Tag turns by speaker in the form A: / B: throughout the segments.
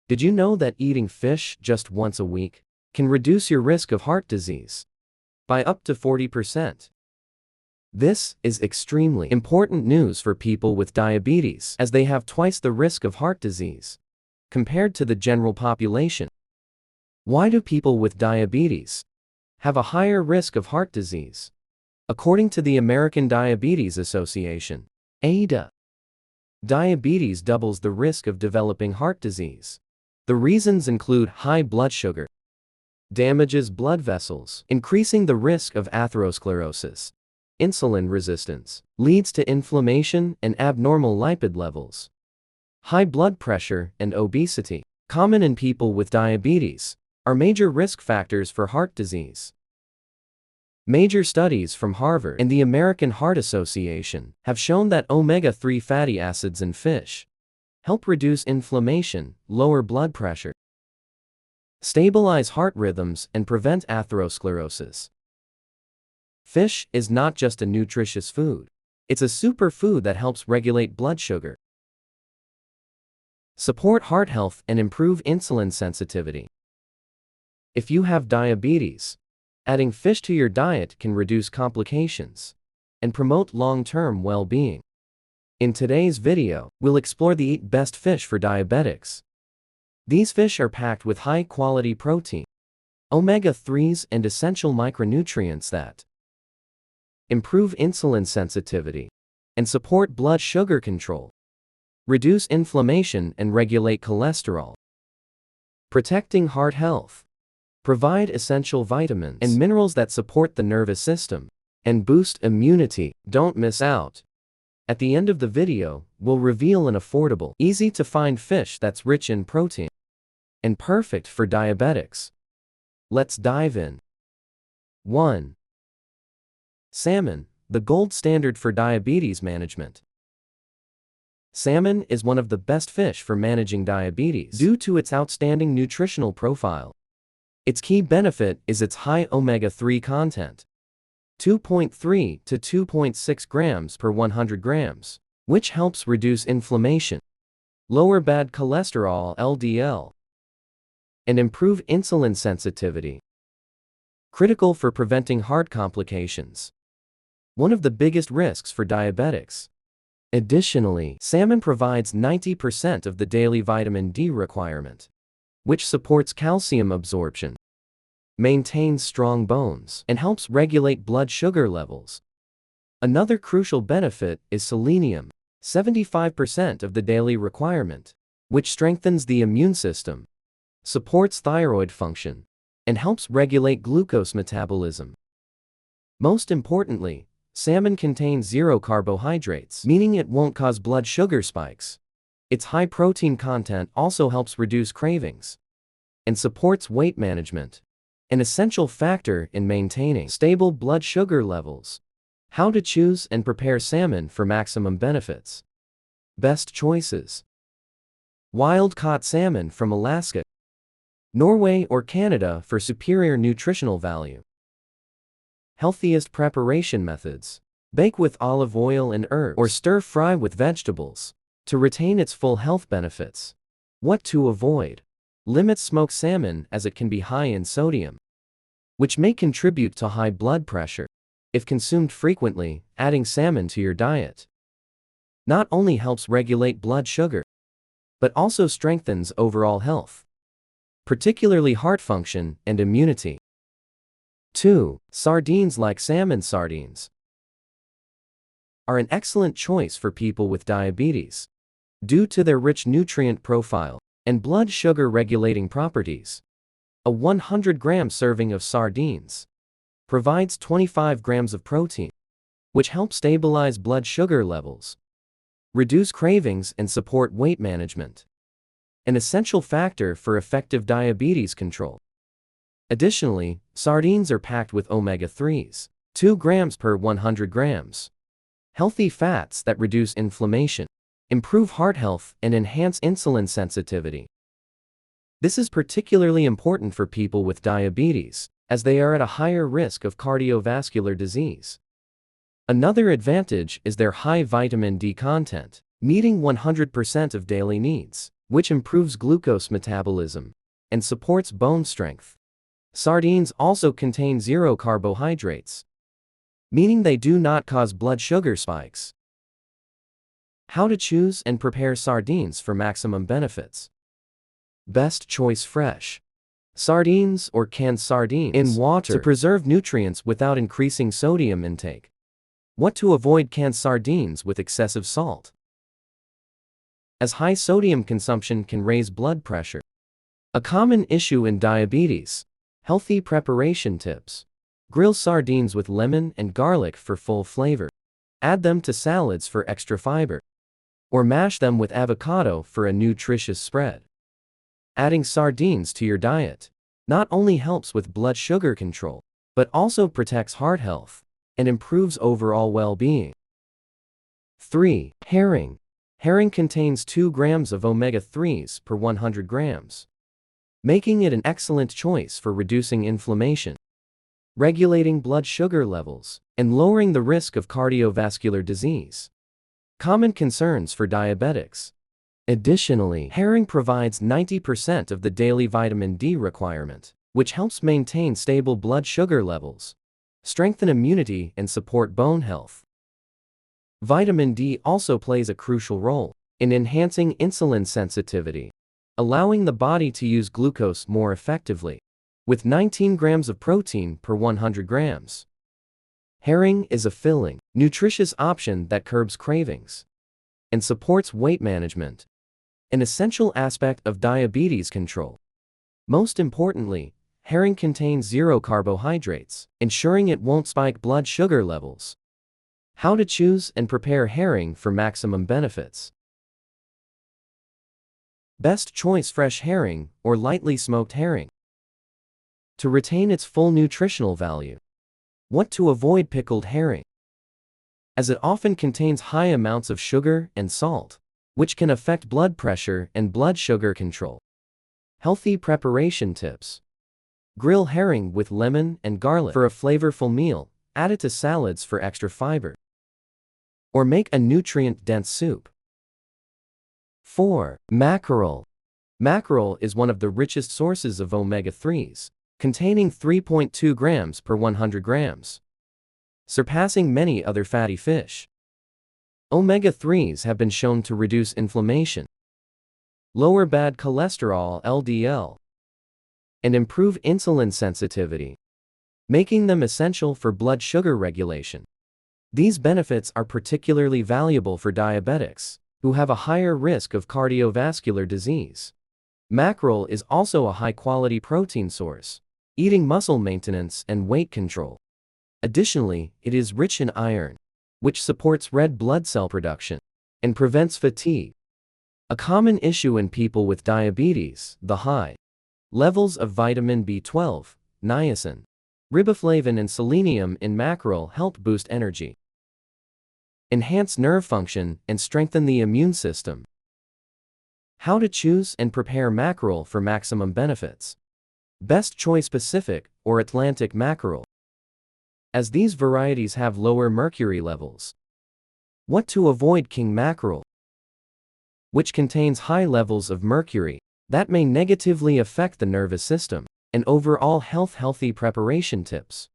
A: Did you know that eating fish just once a week can reduce your risk of heart disease by up to 40%? This is extremely important news for people with diabetes, as they have twice the risk of heart disease compared to the general population. Why do people with diabetes have a higher risk of heart disease? According to the American Diabetes Association, ADA, diabetes doubles the risk of developing heart disease. The reasons include high blood sugar, damages blood vessels, increasing the risk of atherosclerosis, insulin resistance, leads to inflammation and abnormal lipid levels, high blood pressure and obesity, common in people with diabetes, are major risk factors for heart disease. Major studies from Harvard and the American Heart Association have shown that omega-3 fatty acids in fish help reduce inflammation, lower blood pressure, stabilize heart rhythms, and prevent atherosclerosis. Fish is not just a nutritious food. It's a superfood that helps regulate blood sugar, support heart health, and improve insulin sensitivity. If you have diabetes, adding fish to your diet can reduce complications and promote long-term well-being. In today's video, we'll explore the 8 best fish for diabetics. These fish are packed with high-quality protein, omega-3s, and essential micronutrients that improve insulin sensitivity and support blood sugar control, reduce inflammation and regulate cholesterol, protecting heart health, provide essential vitamins and minerals that support the nervous system, and boost immunity. Don't miss out. At the end of the video, we'll reveal an affordable, easy-to-find fish that's rich in protein and perfect for diabetics. Let's dive in. 1. Salmon, the gold standard for diabetes management. Salmon is one of the best fish for managing diabetes due to its outstanding nutritional profile. Its key benefit is its high omega-3 content, 2.3 to 2.6 grams per 100 grams, which helps reduce inflammation, lower bad cholesterol (LDL), and improve insulin sensitivity, critical for preventing heart complications, one of the biggest risks for diabetics. Additionally, salmon provides 90% of the daily vitamin D requirement, which supports calcium absorption, maintains strong bones, and helps regulate blood sugar levels. Another crucial benefit is selenium, 75% of the daily requirement, which strengthens the immune system, supports thyroid function, and helps regulate glucose metabolism. Most importantly, salmon contains zero carbohydrates, meaning it won't cause blood sugar spikes. Its high protein content also helps reduce cravings and supports weight management, an essential factor in maintaining stable blood sugar levels. How to choose and prepare salmon for maximum benefits. Best choices: wild-caught salmon from Alaska, Norway, or Canada for superior nutritional value. Healthiest preparation methods: bake with olive oil and herbs or stir-fry with vegetables to retain its full health benefits. What to avoid: limit smoked salmon as it can be high in sodium, which may contribute to high blood pressure. If consumed frequently, adding salmon to your diet not only helps regulate blood sugar, but also strengthens overall health, particularly heart function and immunity. 2. Sardines. Like salmon, sardines are an excellent choice for people with diabetes due to their rich nutrient profile and blood sugar regulating properties. A 100-gram serving of sardines provides 25 grams of protein, which helps stabilize blood sugar levels, reduce cravings, and support weight management, an essential factor for effective diabetes control. Additionally, sardines are packed with omega-3s, 2 grams per 100 grams, healthy fats that reduce inflammation, improve heart health, and enhance insulin sensitivity. This is particularly important for people with diabetes, as they are at a higher risk of cardiovascular disease. Another advantage is their high vitamin D content, meeting 100% of daily needs. which improves glucose metabolism and supports bone strength. Sardines also contain zero carbohydrates, meaning they do not cause blood sugar spikes. How to choose and prepare sardines for maximum benefits. Best choice: fresh sardines or canned sardines in water to preserve nutrients without increasing sodium intake. What to avoid: canned sardines with excessive salt, as high sodium consumption can raise blood pressure, a common issue in diabetes. Healthy preparation tips: grill sardines with lemon and garlic for full flavor. Add them to salads for extra fiber, or mash them with avocado for a nutritious spread. Adding sardines to your diet not only helps with blood sugar control, but also protects heart health and improves overall well-being. 3. Herring. Herring contains 2 grams of omega-3s per 100 grams, making it an excellent choice for reducing inflammation, regulating blood sugar levels, and lowering the risk of cardiovascular disease, common concerns for diabetics. Additionally, herring provides 90% of the daily vitamin D requirement, which helps maintain stable blood sugar levels, strengthen immunity, and support bone health. Vitamin D also plays a crucial role in enhancing insulin sensitivity, allowing the body to use glucose more effectively. With 19 grams of protein per 100 grams, herring is a filling, nutritious option that curbs cravings and supports weight management, an essential aspect of diabetes control. Most importantly, herring contains zero carbohydrates, ensuring it won't spike blood sugar levels. How to choose and prepare herring for maximum benefits. Best choice: fresh herring or lightly smoked herring, to retain its full nutritional value. What to avoid: pickled herring, as it often contains high amounts of sugar and salt, which can affect blood pressure and blood sugar control. Healthy preparation tips: grill herring with lemon and garlic for a flavorful meal, add it to salads for extra fiber, or make a nutrient-dense soup. 4. Mackerel. Mackerel is one of the richest sources of omega-3s, containing 3.2 grams per 100 grams, surpassing many other fatty fish. Omega-3s have been shown to reduce inflammation, lower bad cholesterol (LDL), and improve insulin sensitivity, making them essential for blood sugar regulation. These benefits are particularly valuable for diabetics, who have a higher risk of cardiovascular disease. Mackerel is also a high-quality protein source, aiding muscle maintenance and weight control. Additionally, it is rich in iron, which supports red blood cell production and prevents fatigue, a common issue in people with diabetes. The high levels of vitamin B12, niacin, riboflavin, and selenium in mackerel help boost energy, enhance nerve function, and strengthen the immune system. How to choose and prepare mackerel for maximum benefits. Best choice: Pacific or Atlantic mackerel, as these varieties have lower mercury levels. What to avoid: king mackerel, which contains high levels of mercury that may negatively affect the nervous system and overall health. Healthy preparation tips: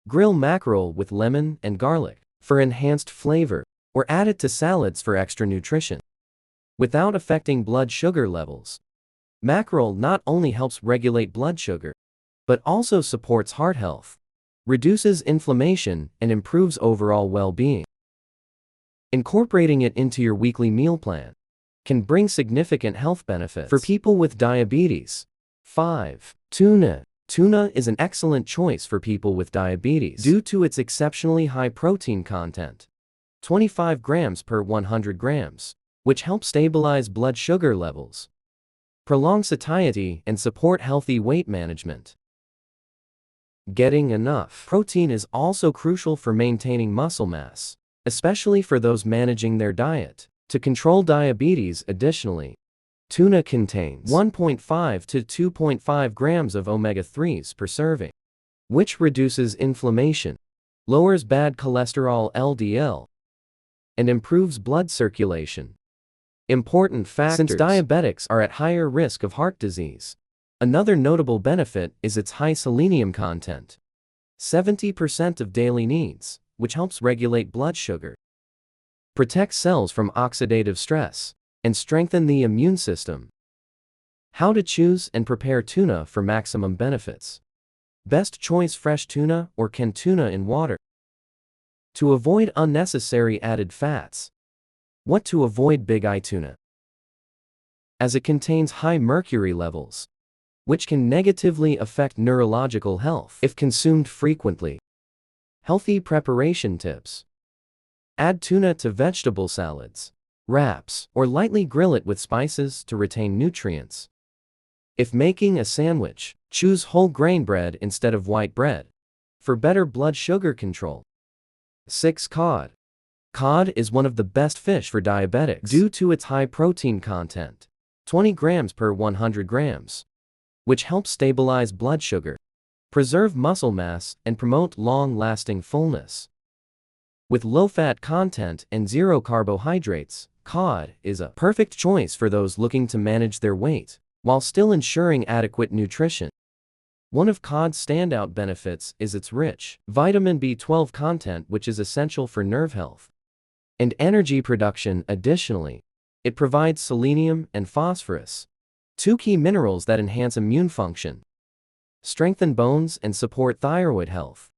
A: grill mackerel with lemon and garlic for enhanced flavor, or add it to salads for extra nutrition, without affecting blood sugar levels. Mackerel not only helps regulate blood sugar, but also supports heart health, reduces inflammation, and improves overall well-being. Incorporating it into your weekly meal plan can bring significant health benefits for people with diabetes. 5. Tuna. Tuna is an excellent choice for people with diabetes due to its exceptionally high protein content, 25 grams per 100 grams, which helps stabilize blood sugar levels, prolong satiety, and support healthy weight management. Getting enough protein is also crucial for maintaining muscle mass, especially for those managing their diet to control diabetes. Additionally, tuna contains 1.5 to 2.5 grams of omega-3s per serving, which reduces inflammation, lowers bad cholesterol (LDL), and improves blood circulation. Important factors. Since diabetics are at higher risk of heart disease, another notable benefit is its high selenium content. 70% of daily needs, which helps regulate blood sugar, protect cells from oxidative stress, and strengthen the immune system. How to choose and prepare tuna for maximum benefits. Best choice: fresh tuna or canned tuna in water. To avoid unnecessary added fats. What to avoid: big eye tuna, as it contains high mercury levels, which can negatively affect neurological health if consumed frequently. Healthy preparation tips. Add tuna to vegetable salads, wraps, or lightly grill it with spices to retain nutrients. If making a sandwich, choose whole grain bread instead of white bread for better blood sugar control. 6. Cod. Cod is one of the best fish for diabetics due to its high protein content, 20 grams per 100 grams, which helps stabilize blood sugar, preserve muscle mass, and promote long-lasting fullness. With low fat content and zero carbohydrates, cod is a perfect choice for those looking to manage their weight while still ensuring adequate nutrition. One of cod's standout benefits is its rich vitamin B12 content, which is essential for nerve health and energy production. Additionally, it provides selenium and phosphorus, two key minerals that enhance immune function, strengthen bones, and support thyroid health.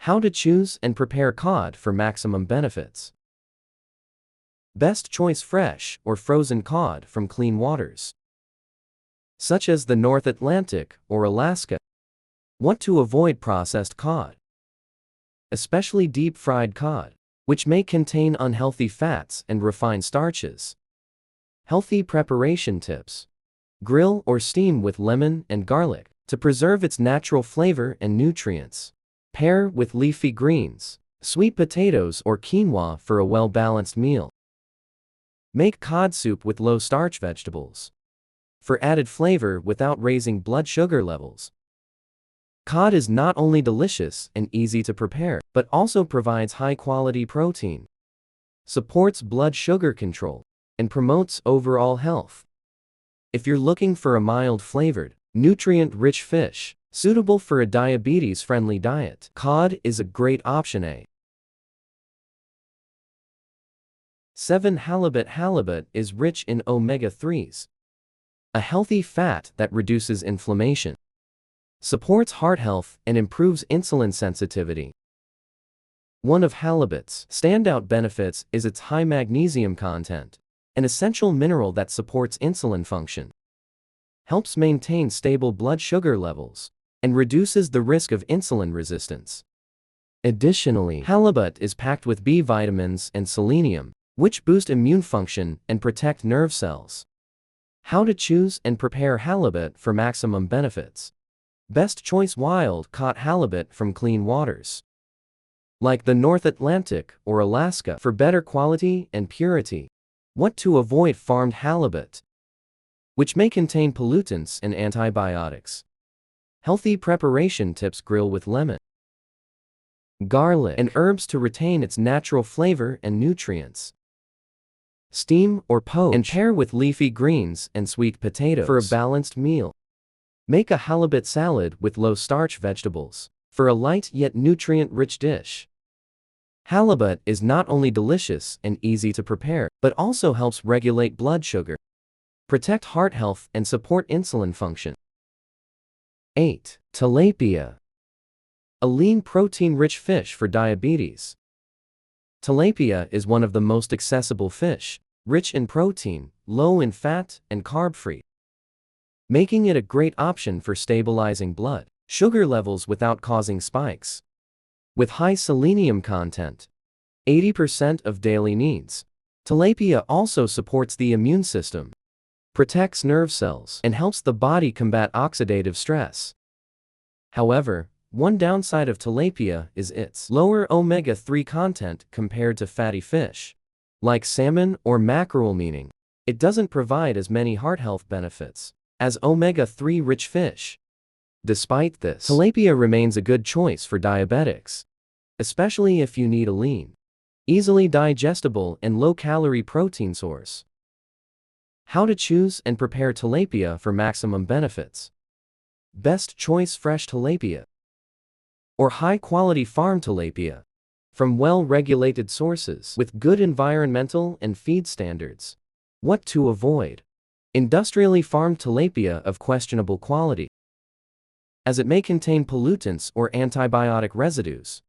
A: How to choose and prepare cod for maximum benefits. Best choice: fresh or frozen cod from clean waters, such as the North Atlantic or Alaska. What to avoid: processed cod, especially deep-fried cod, which may contain unhealthy fats and refined starches. Healthy preparation tips. Grill or steam with lemon and garlic to preserve its natural flavor and nutrients. Pair with leafy greens, sweet potatoes, or quinoa for a well-balanced meal. Make cod soup with low-starch vegetables for added flavor without raising blood sugar levels. Cod is not only delicious and easy to prepare, but also provides high-quality protein, supports blood sugar control, and promotes overall health. If you're looking for a mild-flavored, nutrient-rich fish suitable for a diabetes-friendly diet, cod is a great option. 7. Halibut. Halibut is rich in omega-3s, a healthy fat that reduces inflammation, supports heart health, and improves insulin sensitivity. One of halibut's standout benefits is its high magnesium content, an essential mineral that supports insulin function, helps maintain stable blood sugar levels, and reduces the risk of insulin resistance. Additionally, halibut is packed with B vitamins and selenium, which boost immune function and protect nerve cells. How to choose and prepare halibut for maximum benefits. Best choice: wild-caught halibut from clean waters, like the North Atlantic or Alaska, for better quality and purity. What to avoid: farmed halibut, which may contain pollutants and antibiotics. Healthy preparation tips. Grill with lemon, garlic, and herbs to retain its natural flavor and nutrients. Steam or poach and pair with leafy greens and sweet potatoes for a balanced meal. Make a halibut salad with low-starch vegetables for a light yet nutrient-rich dish. Halibut is not only delicious and easy to prepare, but also helps regulate blood sugar, protect heart health, and support insulin function. 8. Tilapia. A lean, protein-rich fish for diabetes. Tilapia is one of the most accessible fish, rich in protein, low in fat, and carb-free, making it a great option for stabilizing blood sugar levels without causing spikes. With high selenium content, 80% of daily needs, tilapia also supports the immune system, protects nerve cells, and helps the body combat oxidative stress. However, one downside of tilapia is its lower omega-3 content compared to fatty fish, like salmon or mackerel, meaning it doesn't provide as many heart health benefits as omega-3 rich fish. Despite this, tilapia remains a good choice for diabetics, especially if you need a lean, easily digestible, and low-calorie protein source. How to choose and prepare tilapia for maximum benefits. Best choice: fresh tilapia or high-quality farm tilapia from well-regulated sources with good environmental and feed standards. What to avoid: industrially farmed tilapia of questionable quality, as it may contain pollutants or antibiotic residues.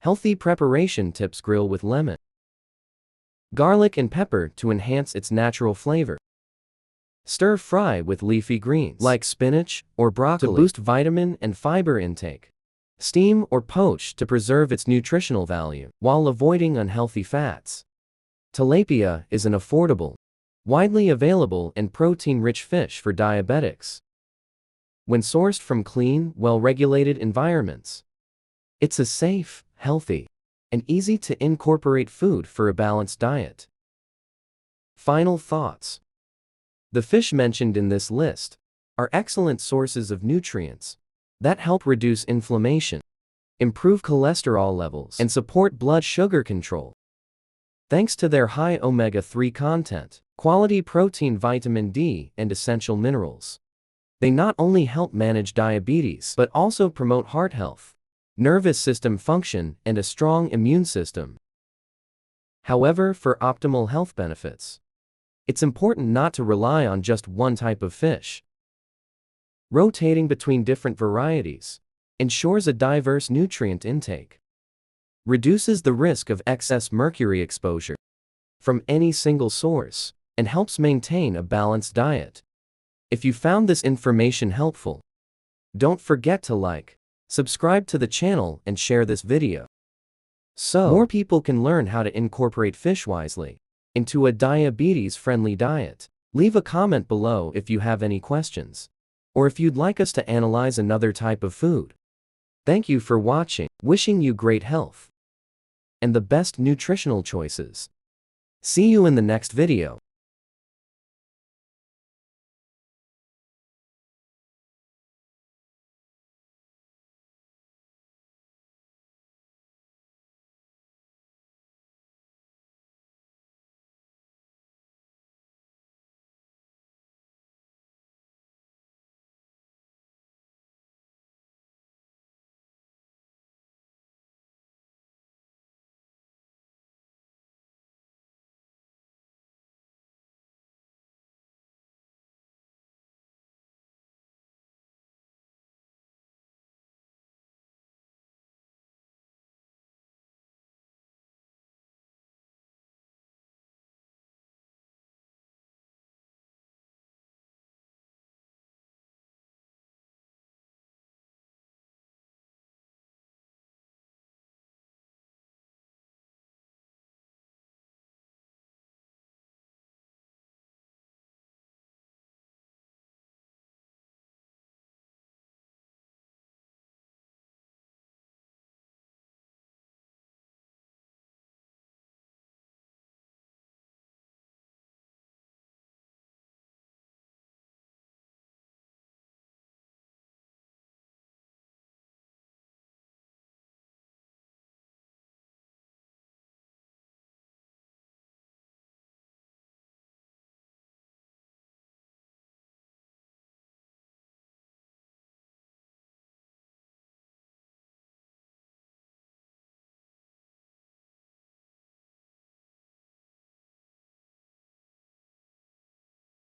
A: Healthy preparation tips: grill with lemon, garlic and pepper to enhance its natural flavor. Stir fry with leafy greens like spinach or broccoli to boost vitamin and fiber intake. Steam or poach to preserve its nutritional value while avoiding unhealthy fats. Tilapia is an affordable, widely available and protein-rich fish for diabetics. When sourced from clean, well-regulated environments, it's a safe, healthy, and easy to incorporate food for a balanced diet. Final thoughts. The fish mentioned in this list are excellent sources of nutrients that help reduce inflammation, improve cholesterol levels, and support blood sugar control. Thanks to their high omega-3 content, quality protein, vitamin D, and essential minerals, they not only help manage diabetes but also promote heart health, nervous system function, and a strong immune system. However, for optimal health benefits, it's important not to rely on just one type of fish. Rotating between different varieties ensures a diverse nutrient intake, reduces the risk of excess mercury exposure from any single source, and helps maintain a balanced diet. If you found this information helpful, don't forget to like, subscribe to the channel, and share this video so more people can learn how to incorporate fish wisely into a diabetes-friendly diet. Leave a comment below if you have any questions, or if you'd like us to analyze another type of food. Thank you for watching, wishing you great health and the best nutritional choices. See you in the next video.